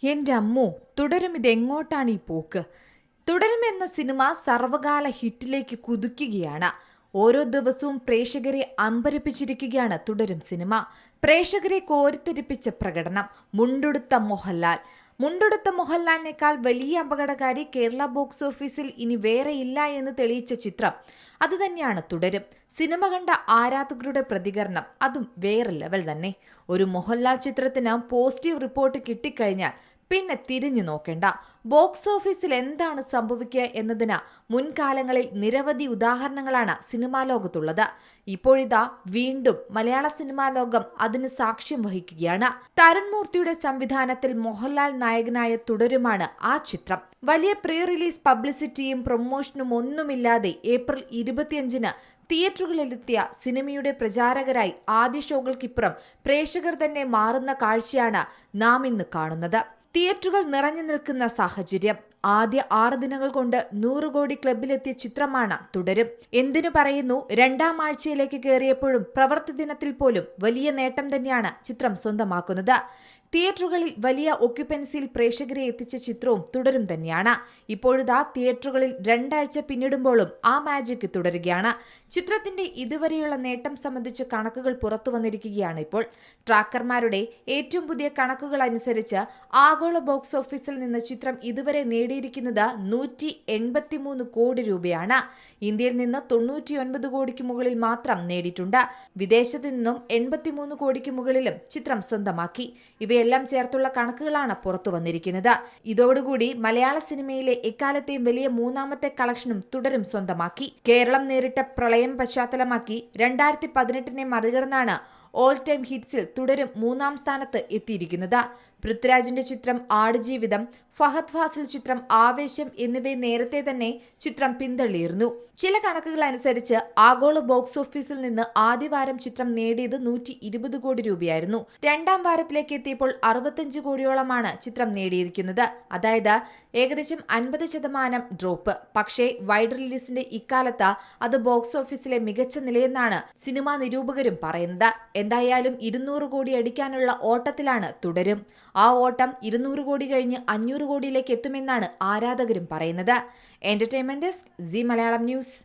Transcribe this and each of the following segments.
എന്റെ അമ്മോ, തുടരും ഇതെങ്ങോട്ടാണ് ഈ പോക്ക്? തുടരും എന്ന സിനിമ സർവകാല ഹിറ്റിലേക്ക് കുതിക്കുകയാണ്. ഓരോ ദിവസവും പ്രേക്ഷകരെ അമ്പരപ്പിച്ചിരിക്കുകയാണ് തുടരും സിനിമ. പ്രേക്ഷകരെ കോരിത്തെരിപ്പിച്ച പ്രകടനം. മുണ്ടെടുത്ത മോഹൻലാലിനേക്കാൾ വലിയ അപകടകാരി കേരള ബോക്സ് ഓഫീസിൽ ഇനി വേറെയില്ല എന്ന് തെളിയിച്ച ചിത്രം അതുതന്നെയാണ് തുടരും. സിനിമ കണ്ട ആരാധകരുടെ പ്രതികരണം അതും വേറെ ലെവൽ തന്നെ. ഒരു മോഹൻലാൽ ചിത്രത്തിന് പോസിറ്റീവ് റിപ്പോർട്ട് കിട്ടിക്കഴിഞ്ഞാൽ പിന്നെ തിരിഞ്ഞു നോക്കേണ്ട. ബോക്സ് ഓഫീസിൽ എന്താണ് സംഭവിക്കുക എന്നതിന് മുൻകാലങ്ങളിൽ നിരവധി ഉദാഹരണങ്ങളാണ് സിനിമാ ലോകത്തുള്ളത്. ഇപ്പോഴിതാ വീണ്ടും മലയാള സിനിമാ ലോകം അതിന് സാക്ഷ്യം വഹിക്കുകയാണ്. തരുൺ മൂർത്തിയുടെ സംവിധാനത്തിൽ മോഹൻലാൽ നായകനായ തുടരുമാണ് ആ ചിത്രം. വലിയ പ്രീ റിലീസ് പബ്ലിസിറ്റിയും പ്രൊമോഷനും ഒന്നുമില്ലാതെ ഏപ്രിൽ 25-ന് തിയേറ്ററുകളിലെത്തിയ സിനിമയുടെ പ്രചാരകരായി ആദ്യ ഷോകൾക്കിപ്പുറം പ്രേക്ഷകർ തന്നെ മാറുന്ന കാഴ്ചയാണ് നാം ഇന്ന് കാണുന്നത്. തിയേറ്ററുകൾ നിറഞ്ഞു നിൽക്കുന്ന സാഹചര്യം. ആദ്യ 6 ദിനങ്ങൾ കൊണ്ട് 100 കോടി ക്ലബിലെത്തിയ ചിത്രമാണ് തുടരും. എന്തിനു പറയുന്നു, 2ാം ആഴ്ചയിലേക്ക് കയറിയപ്പോഴും പ്രവൃത്തി ദിനത്തിൽ പോലും വലിയ നേട്ടം തന്നെയാണ് ചിത്രം സ്വന്തമാക്കുന്നത്. തിയേറ്ററുകളിൽ വലിയ ഒക്യുപ്പൻസിയിൽ പ്രേക്ഷകരെ എത്തിച്ച ചിത്രവും തുടരും തന്നെയാണ്. ഇപ്പോഴിതാ തിയേറ്ററുകളിൽ 2 ആഴ്ച പിന്നിടുമ്പോഴും ആ മാജിക് തുടരുകയാണ്. ചിത്രത്തിന്റെ ഇതുവരെയുള്ള നേട്ടം സംബന്ധിച്ച കണക്കുകൾ പുറത്തു വന്നിരിക്കുകയാണ് ഇപ്പോൾ. ട്രാക്കർമാരുടെ ഏറ്റവും പുതിയ കണക്കുകൾ അനുസരിച്ച് ആഗോള ബോക്സ് ഓഫീസിൽ നിന്ന് ചിത്രം ഇതുവരെ നേടിയിരിക്കുന്നത് 183 കോടി രൂപയാണ്. ഇന്ത്യയിൽ നിന്ന് 99 കോടിക്ക് മുകളിൽ മാത്രം നേടിയിട്ടുണ്ട്. വിദേശത്തു നിന്നും 83 കോടിക്ക് മുകളിലും ചിത്രം സ്വന്തമാക്കി. ഇവയെല്ലാം ചേർത്തുള്ള കണക്കുകളാണ് പുറത്തു വന്നിരിക്കുന്നത്. ഇതോടുകൂടി മലയാള സിനിമയിലെ എക്കാലത്തെയും വലിയ 3ാമത്തെ കളക്ഷനും തുടരും സ്വന്തമാക്കി. കേരളം നേരിട്ട പ്രളയം പശ്ചാത്തലമാക്കി 2018-നെ മറികടന്നാണ് ഓൾ ടൈം ഹിറ്റ്സിൽ തുടരും 3ാം സ്ഥാനത്ത് എത്തിയിരിക്കുന്നത്. പൃഥ്വിരാജിന്റെ ചിത്രം ആടുജീവിതം, ഫഹദ് ഫാസിൽ ചിത്രം ആവേശം എന്നിവയെ നേരത്തെ തന്നെ ചിത്രം പിന്തള്ളിയിരുന്നു. ചില കണക്കുകൾ അനുസരിച്ച് ആഗോള ബോക്സ് ഓഫീസിൽ നിന്ന് ആദ്യവാരം ചിത്രം നേടിയത് 120 കോടി രൂപയായിരുന്നു. 2ാം വാരത്തിലേക്ക് എത്തിയപ്പോൾ 65 കോടിയോളമാണ് ചിത്രം നേടിയിരിക്കുന്നത്. അതായത് ഏകദേശം 50% ഡ്രോപ്പ്. പക്ഷേ വൈഡ് റിലീസിന്റെ ഇക്കാലത്ത് അത് ബോക്സ് ഓഫീസിലെ മികച്ച നിലയെന്നാണ് സിനിമാ നിരൂപകരും പറയുന്നത്. എന്തായാലും 200 കോടി അടിക്കാനുള്ള ഓട്ടത്തിലാണ് തുടരും. ആ ഓട്ടം 200 കോടി കഴിഞ്ഞ് 500 കോടിയിലേക്ക് എത്തുമെന്നാണ് ആരാധകരും പറയുന്നത്. Entertainment desk, Zee Malayalam news.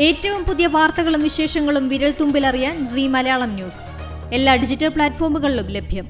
ഏറ്റവും പുതിയ വാർത്തകളും വിശേഷങ്ങളും വിരൽ തുമ്പിലറിയാൻ സീ മലയാളം ന്യൂസ് എല്ലാ ഡിജിറ്റൽ പ്ലാറ്റ്ഫോമുകളിലും ലഭ്യം.